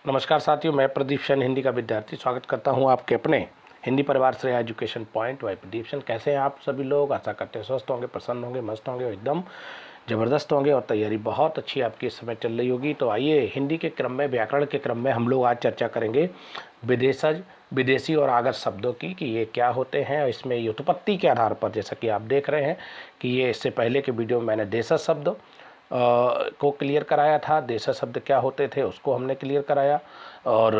नमस्कार साथियों, मैं प्रदीप सेन हिंदी का विद्यार्थी स्वागत करता हूं आपके अपने हिंदी परिवार श्रेया एजुकेशन पॉइंट वाई प्रदीप सेन। कैसे हैं आप सभी लोग? आशा करते हैं स्वस्थ होंगे, प्रसन्न होंगे, मस्त होंगे, एकदम ज़बरदस्त होंगे और तैयारी बहुत अच्छी आपकी इस समय चल रही होगी। तो आइए हिंदी के क्रम में, व्याकरण के क्रम में हम लोग आज चर्चा करेंगे विदेशज, विदेशी और आगत शब्दों की कि ये क्या होते हैं और इसमें व्युत्पत्ति के आधार पर, जैसा कि आप देख रहे हैं कि ये इससे पहले के वीडियो में मैंने देशज शब्द को क्लियर कराया था। देशज शब्द क्या होते थे उसको हमने क्लियर कराया। और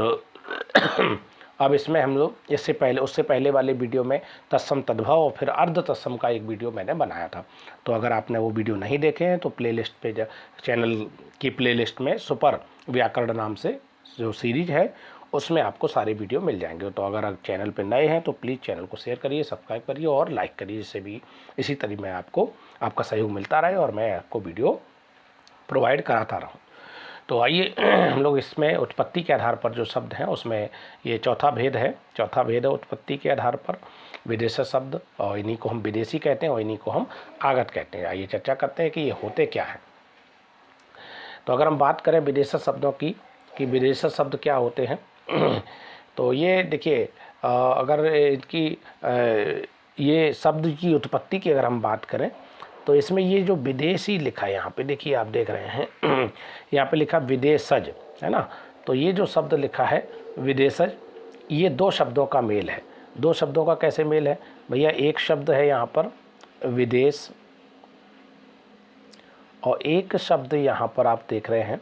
अब इसमें हम लोग उससे पहले वाले वीडियो में तत्सम तद्भव और फिर अर्ध तत्सम का एक वीडियो मैंने बनाया था। तो अगर आपने वो वीडियो नहीं देखे हैं तो प्लेलिस्ट पे, चैनल की प्लेलिस्ट में सुपर व्याकरण नाम से जो सीरीज है उसमें आपको सारे वीडियो मिल जाएंगे। तो अगर आप चैनल पे नए हैं तो प्लीज़ चैनल को शेयर करिए, सब्सक्राइब करिए और लाइक करिए, जिससे भी इसी तरह मैं आपको आपका सहयोग मिलता रहे और मैं आपको वीडियो प्रोवाइड कराता रहूँ। तो आइए हम लोग इसमें उत्पत्ति के आधार पर जो शब्द हैं उसमें ये चौथा भेद है उत्पत्ति के आधार पर विदेश शब्द, और इन्हीं को हम विदेशी कहते हैं और इन्हीं को हम आगत कहते हैं। आइए चर्चा करते हैं कि ये होते क्या हैं। तो अगर हम बात करें विदेश शब्दों की कि विदेश शब्द क्या होते हैं तो ये देखिए, अगर इनकी ये शब्द की उत्पत्ति की अगर हम बात करें तो इसमें ये जो विदेशी लिखा है, यहाँ पे देखिए आप देख रहे हैं यहाँ पे लिखा विदेशज है ना। तो ये जो शब्द लिखा है विदेशज, ये दो शब्दों का मेल है। दो शब्दों का कैसे मेल है भैया? एक शब्द है यहाँ पर विदेश और एक शब्द यहाँ पर आप देख रहे हैं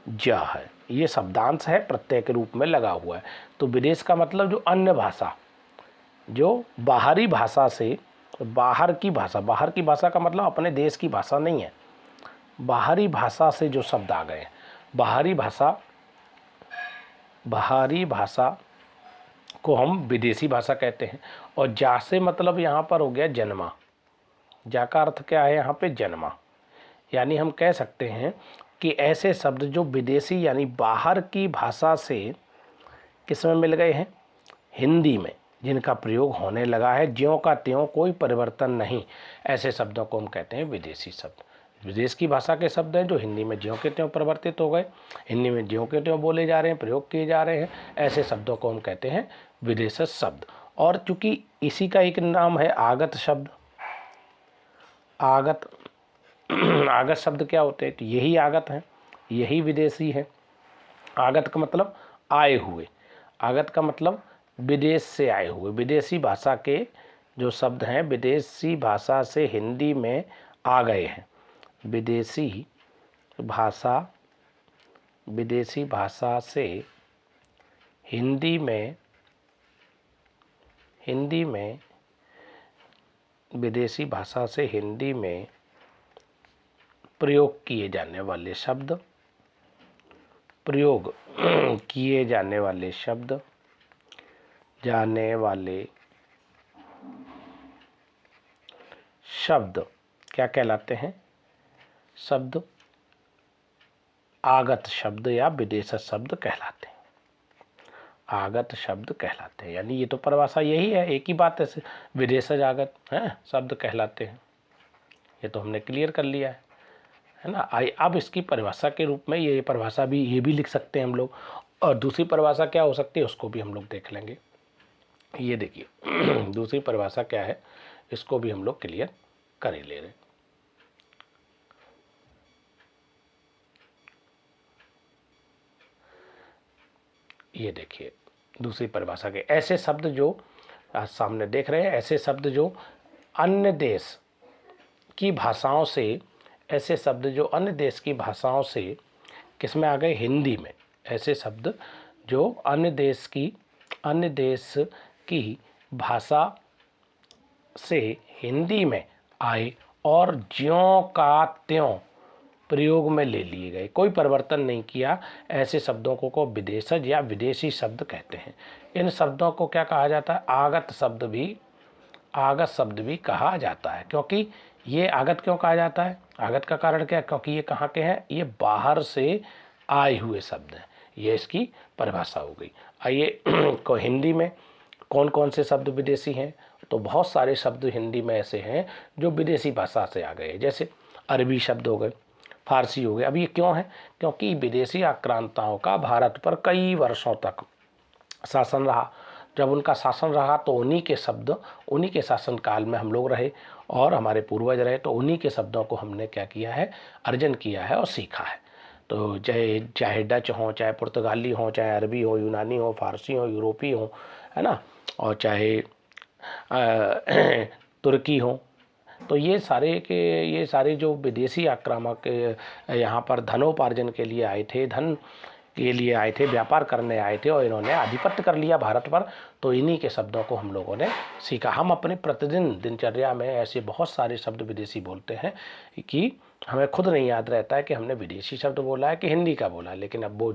जा है। ये शब्दांश है, प्रत्यय के रूप में लगा हुआ है। तो विदेश का मतलब जो अन्य भाषा, जो बाहरी भाषा से, बाहर की भाषा का मतलब अपने देश की भाषा नहीं है, बाहरी भाषा से जो शब्द आ गए। बाहरी भाषा को हम विदेशी भाषा कहते हैं। और जा से मतलब यहाँ पर हो गया जन्मा। जा का अर्थ क्या है यहाँ पे? जन्मा। यानी हम कह सकते हैं कि ऐसे शब्द जो विदेशी यानी बाहर की भाषा से किसमें मिल गए हैं? हिंदी में, जिनका प्रयोग होने लगा है ज्यों का त्यों, कोई परिवर्तन नहीं, ऐसे शब्दों को हम कहते हैं विदेशी शब्द। विदेश की भाषा के शब्द हैं जो हिंदी में ज्यों के त्यों परिवर्तित हो गए, हिंदी में ज्यों के त्यों बोले जा रहे हैं, प्रयोग किए जा रहे हैं, ऐसे शब्दों को हम कहते हैं विदेश शब्द। और चूंकि इसी का एक नाम है आगत शब्द। आगत शब्द क्या होते हैं? तो यही आगत हैं, यही विदेशी है। आगत का मतलब आए हुए, आगत का मतलब विदेश से आए हुए। विदेशी भाषा के जो शब्द हैं विदेशी भाषा से हिंदी में आ गए हैं। विदेशी भाषा से हिंदी में विदेशी भाषा से हिंदी में प्रयोग किए जाने वाले शब्द, शब्द क्या कहलाते हैं? शब्द आगत शब्द या विदेश शब्द कहलाते हैं। आगत शब्द कहलाते हैं, यानी ये तो परिभाषा यही है, एक ही बात है, विदेशज आगत हैं शब्द कहलाते हैं। ये तो हमने क्लियर कर लिया है ना। अब इसकी परिभाषा के रूप में ये परिभाषा भी, ये भी लिख सकते हैं हम लोग। और दूसरी परिभाषा क्या हो सकती है उसको भी हम लोग देख लेंगे। ये देखिए दूसरी परिभाषा क्या है, इसको भी हम लोग क्लियर कर ही ले रहे। ये देखिए दूसरी परिभाषा के ऐसे शब्द जो आज सामने देख रहे हैं, ऐसे शब्द जो अन्य देश की भाषाओं से, ऐसे शब्द जो अन्य देश की भाषाओं से किसमें आ गए? हिंदी में। ऐसे शब्द जो अन्य देश की भाषा से हिंदी में आए और ज्यों का त्यों प्रयोग में ले लिए गए, कोई परिवर्तन नहीं किया, ऐसे शब्दों को विदेशज या विदेशी शब्द कहते हैं। इन शब्दों को क्या कहा जाता है? आगत शब्द भी कहा जाता है। क्योंकि ये आगत क्यों कहा जाता है? आगत का कारण क्या है? क्योंकि ये कहाँ के हैं? ये बाहर से आए हुए शब्द हैं। ये इसकी परिभाषा हो गई। आइए को हिंदी में कौन कौन से शब्द विदेशी हैं? तो बहुत सारे शब्द हिंदी में ऐसे हैं जो विदेशी भाषा से आ गए। जैसे अरबी शब्द हो गए, फारसी हो गया। अब ये क्यों है? क्योंकि विदेशी आक्रांताओं का भारत पर कई वर्षों तक शासन रहा। जब उनका शासन रहा तो उन्हीं के शब्द, उन्हीं के शासनकाल में हम लोग रहे और हमारे पूर्वज रहे, तो उन्हीं के शब्दों को हमने क्या किया है, अर्जन किया है और सीखा है। तो चाहे चाहे डच हो, चाहे पुर्तगाली हो, चाहे अरबी हो, यूनानी हो, फारसी हो, यूरोपी हो, है ना, और चाहे तुर्की हो, तो ये सारे जो विदेशी आक्रामक यहाँ पर धनोपार्जन के लिए आए थे, धन के लिए आए थे, व्यापार करने आए थे और इन्होंने आधिपत्य कर लिया भारत पर, तो इन्हीं के शब्दों को हम लोगों ने सीखा। हम अपने प्रतिदिन दिनचर्या में ऐसे बहुत सारे शब्द विदेशी बोलते हैं कि हमें खुद नहीं याद रहता है कि हमने विदेशी शब्द बोला है कि हिंदी का बोला है, लेकिन अब वो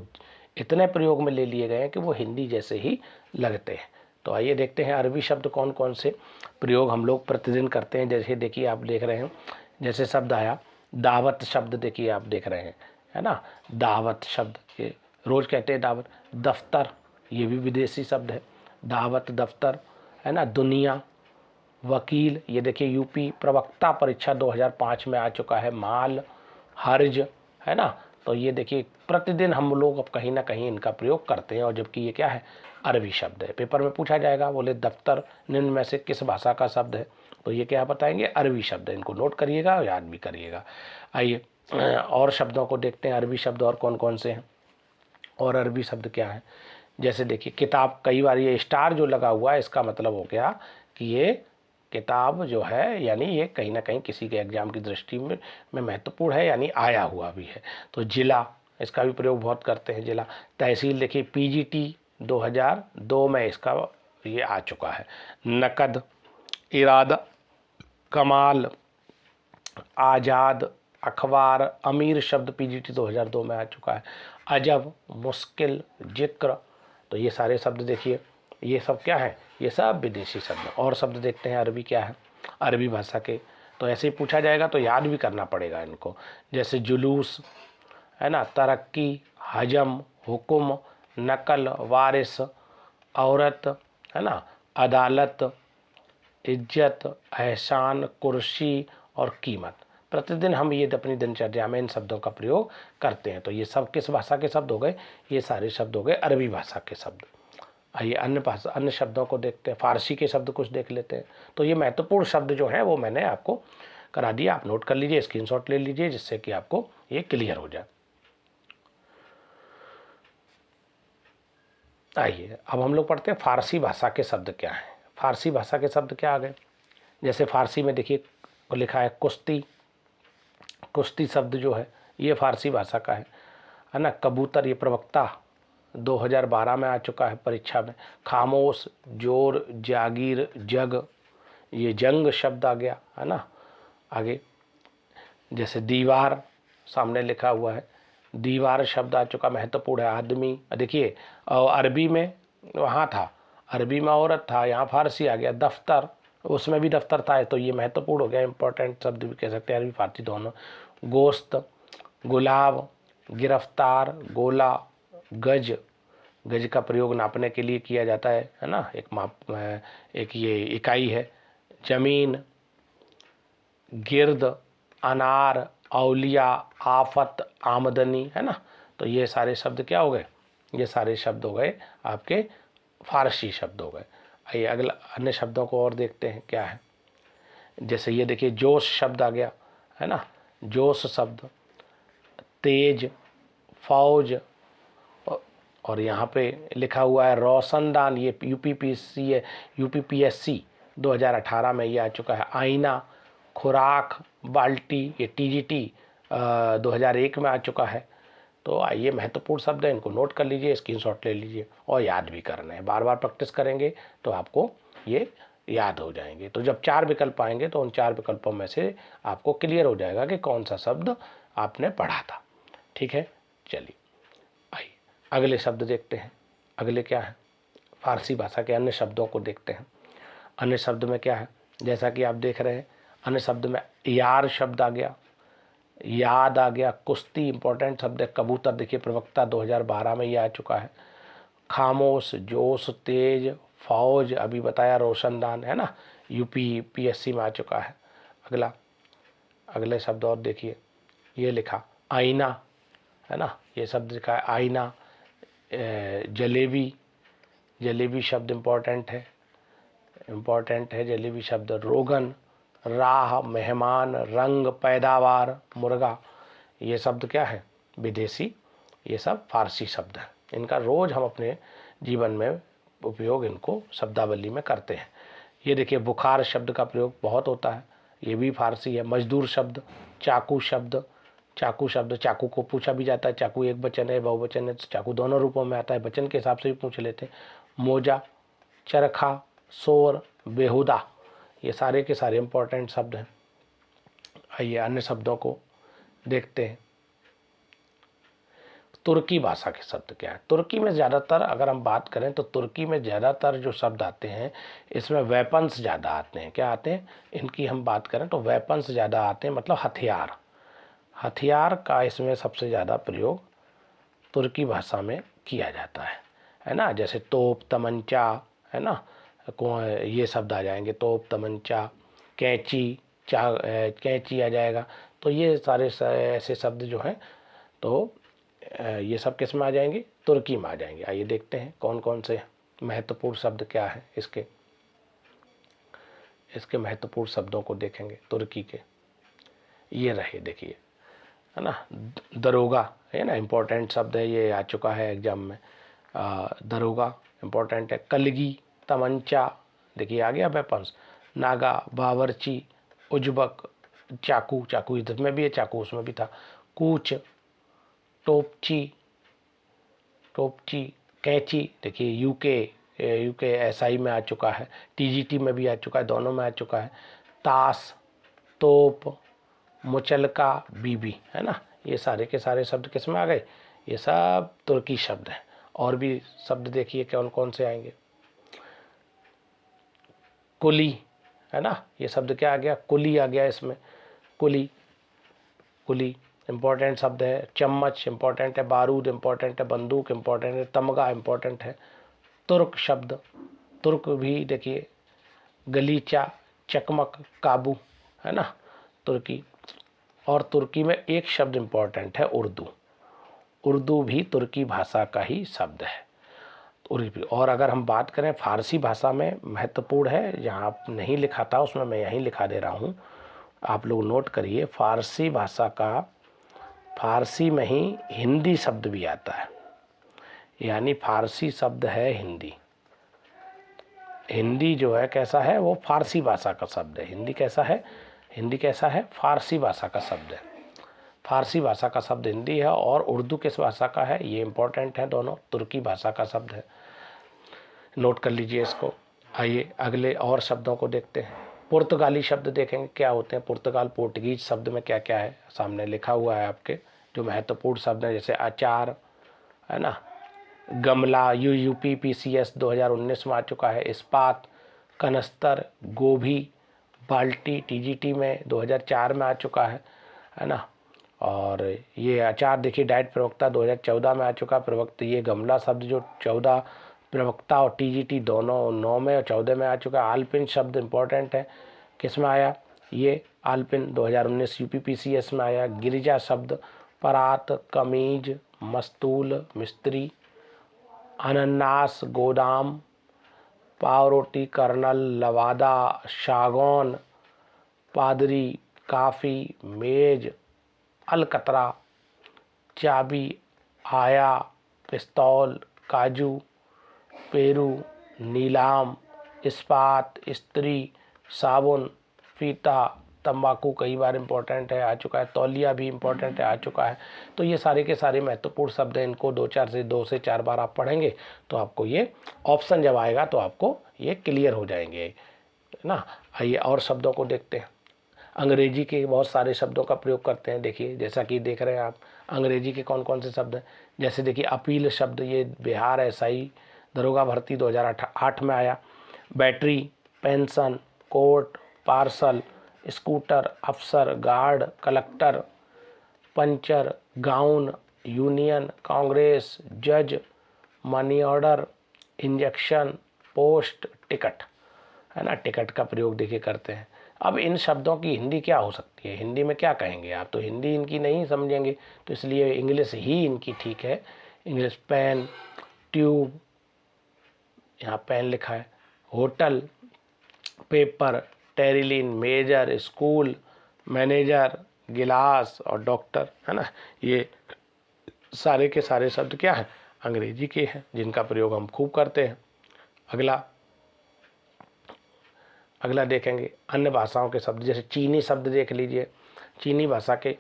इतने प्रयोग में ले लिए गए हैं कि वो हिंदी जैसे ही लगते हैं। तो आइए देखते हैं अरबी शब्द कौन कौन से प्रयोग हम लोग प्रतिदिन करते हैं। जैसे देखिए आप देख रहे हैं, जैसे शब्द आया दावत शब्द, देखिए आप देख रहे हैं, है ना, दावत शब्द, ये रोज़ कहते हैं दावत। दफ्तर, ये भी विदेशी शब्द है, दावत दफ्तर, है ना। दुनिया, वकील, ये देखिए यूपी प्रवक्ता परीक्षा 2005 में आ चुका है। माल, हर्ज, है ना। तो ये देखिए प्रतिदिन हम लोग अब कहीं ना कहीं इनका प्रयोग करते हैं, और जबकि ये क्या है, अरबी शब्द है। पेपर में पूछा जाएगा, बोले दफ्तर निम्न में से किस भाषा का शब्द है, तो ये क्या बताएंगे, अरबी शब्द है। इनको नोट करिएगा और याद भी करिएगा। आइए और शब्दों को देखते हैं, अरबी शब्द और कौन कौन से हैं और अरबी शब्द क्या है। जैसे देखिए किताब, कई बार ये स्टार जो लगा हुआ है इसका मतलब हो गया कि ये किताब जो है, यानी ये कहीं ना कहीं किसी के एग्जाम की दृष्टि में महत्वपूर्ण है, यानी आया हुआ भी है। तो जिला, इसका भी प्रयोग बहुत करते हैं, जिला। तहसील देखिए पीजीटी 2002 में इसका ये आ चुका है। नकद, इरादा, कमाल, आज़ाद, अखबार, अमीर शब्द पीजीटी 2002 में आ चुका है। अजब, मुश्किल, जिक्र, तो ये सारे शब्द देखिए, ये सब क्या है, ये सब विदेशी शब्द। और शब्द देखते हैं अरबी क्या है, अरबी भाषा के, तो ऐसे ही पूछा जाएगा तो याद भी करना पड़ेगा इनको। जैसे जुलूस, है ना, तरक्की, हजम, हुक्म, नकल, वारिस, औरत, है ना, अदालत, इज्जत, एहसान, कुर्सी और कीमत। प्रतिदिन हम ये अपनी दिनचर्या में इन शब्दों का प्रयोग करते हैं। तो ये सब किस भाषा के शब्द हो गए, ये सारे शब्द हो गए अरबी भाषा के शब्द। आइए अन्य शब्दों को देखते हैं, फारसी के शब्द कुछ देख लेते हैं। तो ये महत्वपूर्ण शब्द जो हैं वो मैंने आपको करा दिया, आप नोट कर लीजिए, स्क्रीनशॉट ले लीजिए, जिससे कि आपको ये क्लियर हो जाए। आइए अब हम लोग पढ़ते हैं फारसी भाषा के शब्द क्या हैं। फारसी भाषा के शब्द क्या आ गए, जैसे फारसी में देखिए लिखा है कुश्ती, कुश्ती शब्द जो है ये फारसी भाषा का है ना। कबूतर, ये प्रवक्ता 2012 में आ चुका है परीक्षा में। खामोश, जोर, जागीर, जग, ये जंग शब्द आ गया, है ना। आगे जैसे दीवार, सामने लिखा हुआ है, दीवार शब्द आ चुका, महत्वपूर्ण है। आदमी, देखिए अरबी में वहाँ था, अरबी में औरत था, यहाँ फारसी आ गया। दफ्तर, उसमें भी दफ्तर था, तो ये महत्वपूर्ण हो गया, इंपॉर्टेंट शब्द भी कह सकते हैं, अरबी फारसी दोनों। गोश्त, गुलाब, गिरफ्तार, गोला, गज, गज का प्रयोग नापने के लिए किया जाता है ना, एक माप, एक ये इकाई है। जमीन, गिर्द, अनार, औलिया, आफत, आमदनी, है ना। तो ये सारे शब्द क्या हो गए, ये सारे शब्द हो गए आपके फारसी शब्द हो गए। आइए अगला अन्य शब्दों को और देखते हैं क्या है। जैसे ये देखिए जोश शब्द आ गया, है ना, जोश शब्द। तेज, फौज, और यहाँ पे लिखा हुआ है रोशनदान, ये यूपीपीएससी है, यूपीपीएससी 2018 में ये आ चुका है। आईना, खुराक, बाल्टी, ये टीजीटी 2001 में आ चुका है। तो आइए महत्वपूर्ण शब्द है, इनको नोट कर लीजिए, स्क्रीनशॉट ले लीजिए और याद भी करना है। बार बार प्रैक्टिस करेंगे तो आपको ये याद हो जाएंगे। तो जब 4 विकल्प आएंगे तो उन 4 विकल्पों में से आपको क्लियर हो जाएगा कि कौन सा शब्द आपने पढ़ा था। ठीक है, चलिए आइए अगले शब्द देखते हैं। अगले क्या है, फारसी भाषा के अन्य शब्दों को देखते हैं। अन्य शब्द में क्या है, जैसा कि आप देख रहे हैं, अन्य शब्द में यार शब्द आ गया, याद आ गया। कुश्ती इंपॉर्टेंट शब्द है। कबूतर देखिए प्रवक्ता 2012 में ये आ चुका है। खामोश, जोश, तेज, फौज अभी बताया, रोशनदान, है ना, यूपीपीएससी में आ चुका है। अगला अगले शब्द और देखिए, ये लिखा आईना, है ना, ये शब्द का आईना। जलेबी, जलेबी शब्द इम्पोर्टेंट है जलेबी शब्द। रोगन, राह, मेहमान, रंग, पैदावार, मुर्गा, ये शब्द क्या है, विदेशी, ये सब फारसी शब्द हैं। इनका रोज़ हम अपने जीवन में उपयोग इनको शब्दावली में करते हैं। ये देखिए बुखार शब्द का प्रयोग बहुत होता है, ये भी फारसी है। मजदूर शब्द, चाकू शब्द, चाकू शब्द, चाकू को पूछा भी जाता है, चाकू एक वचन है बहुवचन है, तो चाकू दोनों रूपों में आता है, वचन के हिसाब से भी पूछ लेते हैं। मोजा, चरखा, शोर, बेहुदा, ये सारे के सारे इंपॉर्टेंट शब्द हैं। आइए अन्य शब्दों को देखते हैं। तुर्की भाषा के शब्द क्या है। तुर्की में ज़्यादातर अगर हम बात करें तो तुर्की में ज़्यादातर जो शब्द आते हैं इसमें वेपन्स ज़्यादा आते हैं। क्या आते हैं, इनकी हम बात करें तो वेपन्स ज़्यादा आते हैं, मतलब हथियार, हथियार का इसमें सबसे ज़्यादा प्रयोग तुर्की भाषा में किया जाता है ना। जैसे तोप, तमंचा, है ना, ये शब्द आ जाएंगे, तोप, तमंचा, कैंची, कैंची आ जाएगा। तो ये सारे ऐसे शब्द जो हैं तो ये सब किस में आ जाएंगे, तुर्की में आ जाएंगे। आइए देखते हैं कौन कौन से महत्वपूर्ण शब्द क्या है इसके महत्वपूर्ण शब्दों को देखेंगे तुर्की के। ये रहे देखिए, है ना, दरोगा है ना, इम्पोर्टेंट शब्द है, ये आ चुका है एग्जाम में। दरोगा इम्पोर्टेंट है। कलगी, तमंचा, देखिए आ गया वेपन्स। नागा, बावर्ची, उज्बक, चाकू, चाकू इधर में भी है, चाकू उसमें भी था। कूच, टोपची, टोपची, कैंची, देखिए यूके एसआई में आ चुका है, टीजीटी में भी आ चुका है, दोनों में आ चुका है। ताश, तोप, मुचलका, बीबी, है ना, ये सारे के सारे शब्द किस में आ गए, ये सब तुर्की शब्द हैं। और भी शब्द देखिए कौन कौन से आएंगे। कुली, है ना, ये शब्द क्या आ गया, कुली आ गया इसमें, कुली, कुली इम्पोर्टेंट शब्द है। चम्मच इम्पोर्टेंट है। बारूद इम्पोर्टेंट है। बंदूक इम्पोर्टेंट है। तमगा इम्पोर्टेंट है। तुर्क शब्द, तुर्क भी देखिए, गलीचा, चकमक, काबू, है ना, तुर्की। और तुर्की में एक शब्द इम्पोर्टेंट है, उर्दू, उर्दू भी तुर्की भाषा का ही शब्द है, उर्दू। और अगर हम बात करें फारसी भाषा में महत्वपूर्ण है, जहाँ नहीं लिखा था उसमें मैं यहीं लिखा दे रहा हूँ, आप लोग नोट करिए। फारसी भाषा का, फारसी में ही हिंदी शब्द भी आता है, यानी फारसी शब्द है हिंदी। हिंदी जो है कैसा है, वो फारसी भाषा का शब्द है। हिंदी कैसा है, हिंदी कैसा है, फारसी भाषा का शब्द है। फारसी भाषा का शब्द हिंदी है। और उर्दू किस भाषा का है, ये इंपॉर्टेंट है, दोनों तुर्की भाषा का शब्द है, नोट कर लीजिए इसको। आइए अगले और शब्दों को देखते हैं। पुर्तगाली शब्द देखेंगे क्या होते हैं। पुर्तगाल, पोर्टुगीज शब्द में क्या क्या है, सामने लिखा हुआ है आपके, जो महत्वपूर्ण शब्द है, जैसे अचार, है ना, गमला, यूपीपीसीएस 2019 में आ चुका है। इस्पात, कनस्तर, गोभी, बाल्टी टीजीटी में 2004 में आ चुका है ना। और ये अचार देखिए डाइट प्रवक्ता 2014 में आ चुका प्रवक्ता। ये गमला शब्द जो 14 प्रवक्ता और टीजीटी दोनों 9 में और 14 में आ चुका है। आलपिन शब्द इम्पोर्टेंट है, किस में आया, ये आलपिन 2019 यूपीपीसीएस में आया। गिरिजा शब्द, परात, कमीज, मस्तूल, मिस्त्री, अनन्नास, गोदाम, पावरोटी, कर्नल, लवादा, शागौन, पादरी, काफ़ी, मेज, अलकतरा, चाबी, आया, पिस्तौल, काजू, पेरू, नीलाम, इस्पात, स्त्री, साबुन, फीता, तंबाकू कई बार इम्पोर्टेंट है, आ चुका है। तौलिया भी इम्पोर्टेंट है, आ चुका है। तो ये सारे के सारे महत्वपूर्ण शब्द हैं, इनको 2 से 4 बार आप पढ़ेंगे तो आपको ये ऑप्शन जब आएगा तो आपको ये क्लियर हो जाएंगे, है ना। आइए और शब्दों को देखते हैं। अंग्रेजी के बहुत सारे शब्दों का प्रयोग करते हैं, देखिए जैसा कि देख रहे हैं आप, अंग्रेजी के कौन कौन से शब्द हैं। जैसे देखिए अपील शब्द, ये बिहार एसआई दरोगा भर्ती 2008 में आया। Battery, pension, court, parcel, scooter, अफसर, guard, collector, puncture, gown, union, congress, जज, money order, injection, post, ticket, है ना, टिकट का प्रयोग देखिए करते हैं। अब इन शब्दों की हिंदी क्या हो सकती है, हिंदी में क्या कहेंगे आप, तो हिंदी इनकी नहीं समझेंगे, तो इसलिए इंग्लिश ही इनकी ठीक है। इंग्लिश पेन, ट्यूब, यहाँ पेन लिखा है, hotel, paper, terylene, major, school, manager, गिलास और डॉक्टर, है ना। ये सारे के सारे शब्द क्या हैं, अंग्रेजी के हैं, जिनका प्रयोग हम खूब करते हैं। अगला अगला देखेंगे अन्य भाषाओं के शब्द, जैसे चीनी शब्द देख लीजिए। चीनी भाषा के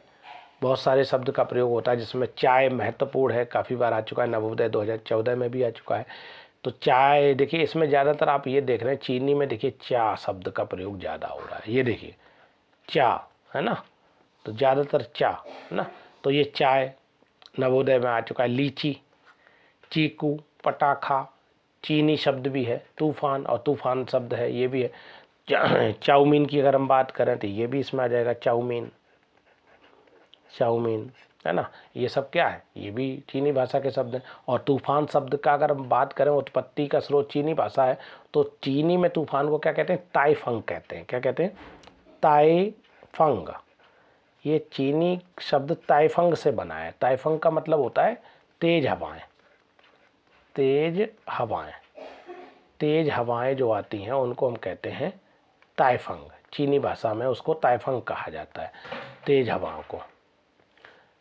बहुत सारे शब्द का प्रयोग होता है, जिसमें चाय महत्वपूर्ण है, काफ़ी बार आ चुका है, नवोदय 2014 में भी आ चुका है। तो चाय देखिए, इसमें ज़्यादातर आप ये देख रहे हैं चीनी में, देखिए चा शब्द का प्रयोग ज़्यादा हो रहा है, ये देखिए चा, है ना, तो ज़्यादातर चा, है ना। तो ये चाय नवोदय में आ चुका है। लीची, चीकू, पटाखा, चीनी शब्द भी है। तूफान, और तूफान शब्द है, ये भी है। चाउमीन की अगर हम बात करें तो ये भी इसमें आ जाएगा, चाउमीन, चाउमीन, है ना। ये सब क्या है, ये भी चीनी भाषा के शब्द हैं। और तूफान शब्द का अगर हम बात करें, उत्पत्ति का स्रोत चीनी भाषा है, तो चीनी में तूफान को क्या कहते हैं, ताइफंग कहते हैं। क्या कहते हैं, ताइफंग। ये चीनी शब्द ताइफंग से बना है। ताइफंग का मतलब होता है तेज हवाएं, तेज हवाएं, तेज हवाएं जो आती हैं उनको हम कहते हैं ताइफंग। चीनी भाषा में उसको ताइफंग कहा जाता है। तेज हवाओं को,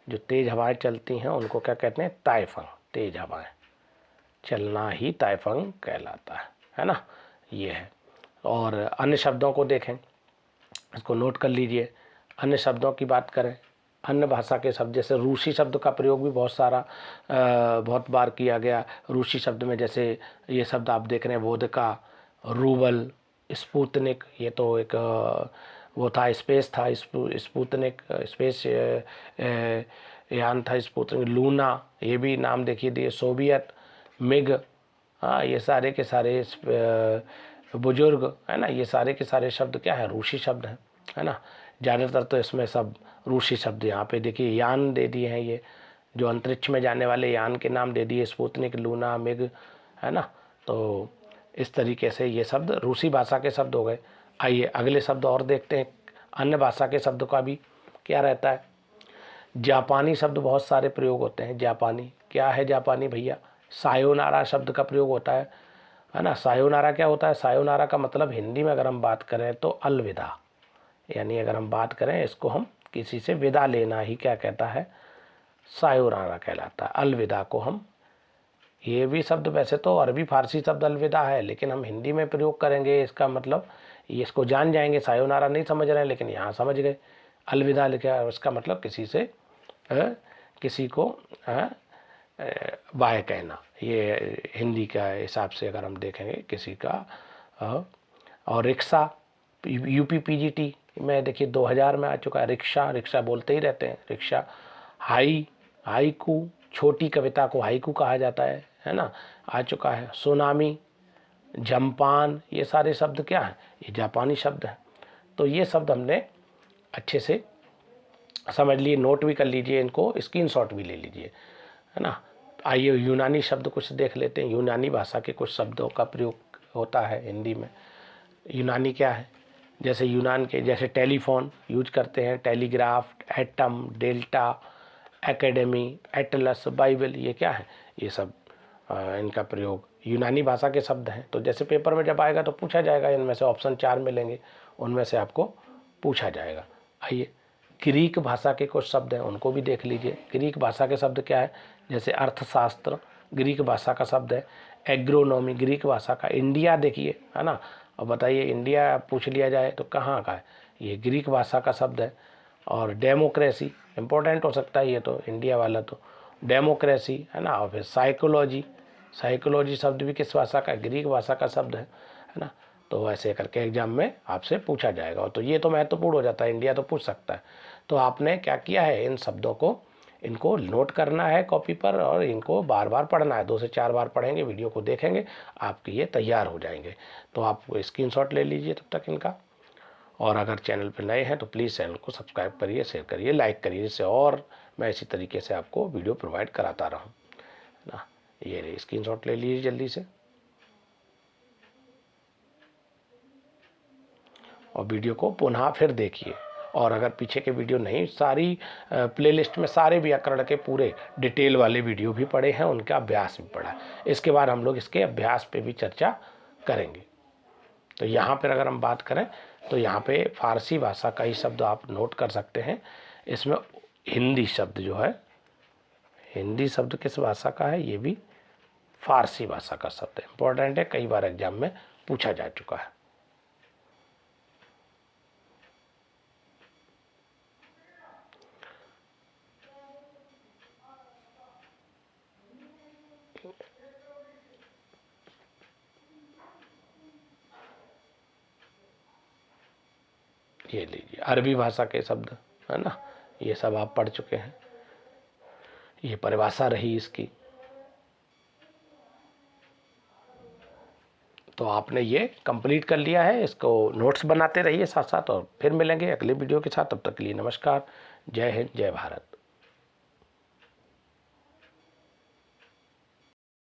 जो तेज हवाएं चलती हैं उनको क्या कहते हैं, ताइफंग। तेज हवाएं चलना ही ताइफंग कहलाता है ना। ये है। और अन्य शब्दों को देखें, इसको नोट कर लीजिए। अन्य शब्दों की बात करें, अन्य भाषा के शब्द, जैसे रूसी शब्द का प्रयोग भी बहुत सारा बहुत बार किया गया। रूसी शब्द में जैसे ये शब्द आप देख रहे हैं, वोदका, रूबल, स्पुतनिक, ये तो एक वो था, स्पेस था, स्पुतनिक स्पेस यान था स्पुतनिक। लूना, ये भी नाम देखिए दिए। सोवियत, मिग, हाँ, ये सारे के सारे बुजुर्ग, है ना, ये सारे के सारे शब्द क्या है, रूसी शब्द हैं, है ना। ज़्यादातर तो इसमें सब रूसी शब्द, यहाँ पे देखिए यान दे दिए हैं, ये जो अंतरिक्ष में जाने वाले यान के नाम दे दिए, स्पुतनिक, लूना, मिग, है ना। तो इस तरीके से ये शब्द रूसी भाषा के शब्द हो गए। आइए अगले शब्द और देखते हैं। अन्य भाषा के शब्द का भी क्या रहता है। जापानी शब्द बहुत सारे प्रयोग होते हैं। जापानी क्या है, जापानी भैया, सायोनारा शब्द का प्रयोग होता है ना। सायोनारा क्या होता है, सायोनारा का मतलब हिंदी में अगर हम बात करें तो अलविदा, यानी अगर हम बात करें इसको, हम किसी से विदा लेना ही क्या कहता है, सायोनारा कहलाता है। अलविदा को हम, ये भी शब्द वैसे तो अरबी फारसी शब्द अलविदा है, लेकिन हम हिंदी में प्रयोग करेंगे, इसका मतलब ये इसको जान जाएंगे। सायोनारा नहीं समझ रहे हैं, लेकिन यहाँ समझ गए। अलविदा लिखा, उसका मतलब किसी से किसी को बाय कहना, ये हिंदी का हिसाब से अगर हम देखेंगे किसी का। और रिक्शा, यूपी पीजीटी में देखिए 2000 में आ चुका है। रिक्शा, रिक्शा बोलते ही रहते हैं, रिक्शा। हाई, हाइकू, छोटी कविता को हाइकू कहा जाता है ना, आ चुका है। सुनामी, जम्पान, ये सारे शब्द क्या हैं, ये जापानी शब्द हैं। तो ये शब्द हमने अच्छे से समझ लिए, नोट भी कर लीजिए, इनको स्क्रीनशॉट भी ले लीजिए, है ना। आइए यूनानी शब्द कुछ देख लेते हैं। यूनानी भाषा के कुछ शब्दों का प्रयोग होता है हिंदी में। यूनानी क्या है, जैसे यूनान के, जैसे टेलीफोन यूज करते हैं, telegraph, atom, delta, academy, Atlas, Bible, ये क्या है, ये सब इनका प्रयोग यूनानी भाषा के शब्द हैं। तो जैसे पेपर में जब आएगा तो पूछा जाएगा, इनमें से ऑप्शन 4 मिलेंगे, उनमें से आपको पूछा जाएगा। आइए ग्रीक भाषा के कुछ शब्द हैं, उनको भी देख लीजिए। ग्रीक भाषा के शब्द क्या है, जैसे अर्थशास्त्र ग्रीक भाषा का शब्द है। एग्रोनॉमी ग्रीक भाषा का। इंडिया देखिए, है ना, और बताइए इंडिया पूछ लिया जाए तो कहाँ का है, ये ग्रीक भाषा का शब्द है। और डेमोक्रेसी इम्पोर्टेंट हो सकता है, ये तो इंडिया वाला तो डेमोक्रेसी, है ना। और फिर साइकोलॉजी, साइकोलॉजी शब्द भी किस भाषा का, ग्रीक भाषा का शब्द है ना। तो ऐसे करके एग्जाम में आपसे पूछा जाएगा, और तो ये तो महत्वपूर्ण हो जाता है, इंडिया तो पूछ सकता है। तो आपने क्या किया है, इन शब्दों को, इनको नोट करना है कॉपी पर, और इनको बार बार पढ़ना है। 2 से 4 बार पढ़ेंगे, वीडियो को देखेंगे, आपके ये तैयार हो जाएंगे। तो आप स्क्रीनशॉट ले लीजिए तब तक इनका। और अगर चैनल पर नए हैं तो प्लीज़ चैनल को सब्सक्राइब करिए, शेयर करिए, लाइक करिए, जिससे और मैं इसी तरीके से आपको वीडियो प्रोवाइड कराता रहूँ ना। ये स्क्रीनशॉट ले लीजिए जल्दी से। और वीडियो को पुनः फिर देखिए। और अगर पीछे के वीडियो नहीं, सारी प्लेलिस्ट में सारे व्याकरण के पूरे डिटेल वाले वीडियो भी पड़े हैं, उनका अभ्यास भी पड़ा है। इसके बाद हम लोग इसके अभ्यास पे भी चर्चा करेंगे। तो यहाँ पर अगर हम बात करें तो यहाँ पे फारसी भाषा का ही शब्द आप नोट कर सकते हैं। इसमें हिंदी शब्द जो है, हिंदी शब्द किस भाषा का है, ये भी फारसी भाषा का शब्द है। इंपॉर्टेंट है, कई बार एग्जाम में पूछा जा चुका है। ये लीजिए अरबी भाषा के शब्द है ना, ये सब आप पढ़ चुके हैं। ये परिभाषा रही इसकी। तो आपने ये कंप्लीट कर लिया है, इसको नोट्स बनाते रहिए साथ साथ, और फिर मिलेंगे अगले वीडियो के साथ। तब तक के लिए नमस्कार, जय हिंद, जय भारत।